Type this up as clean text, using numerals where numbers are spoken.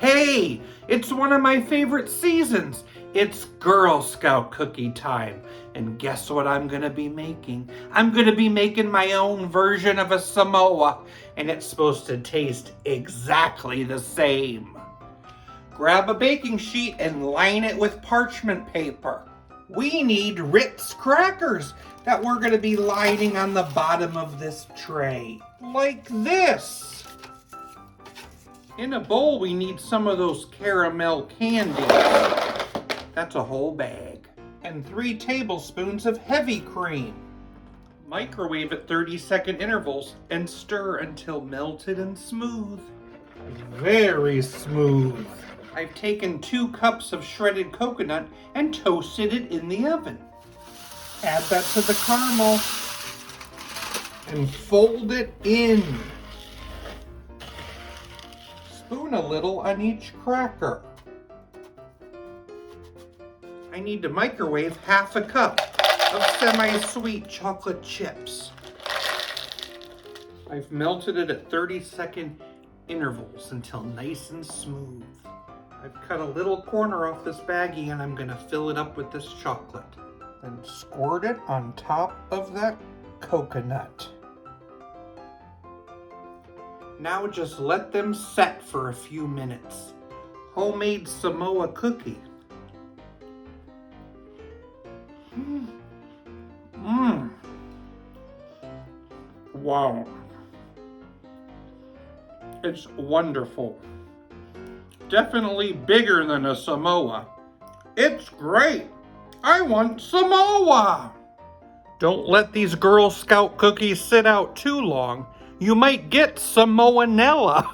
Hey, it's one of my favorite seasons. It's Girl Scout cookie time. And guess what I'm gonna be making? I'm gonna be making my own version of a Samoa, and it's supposed to taste exactly the same. Grab a baking sheet and line it with parchment paper. We need Ritz crackers that we're gonna be lining on the bottom of this tray, like this. In a bowl, we need some of those caramel candies. That's a whole bag. And 3 tablespoons of heavy cream. Microwave at 30-second intervals and stir until melted and smooth. Very smooth. I've taken 2 cups of shredded coconut and toasted it in the oven. Add that to the caramel and fold it in. Spoon a little on each cracker. I need to microwave half a cup of semi-sweet chocolate chips. I've melted it at 30-second intervals until nice and smooth. I've cut a little corner off this baggie and I'm gonna fill it up with this chocolate. Then squirt it on top of that coconut. Now just let them set for a few minutes. Homemade Somoas Cookie. Wow. It's wonderful. Definitely bigger than a Samoa. It's great. I want Samoa. Don't let these Girl Scout cookies sit out too long. You might get Samoanella.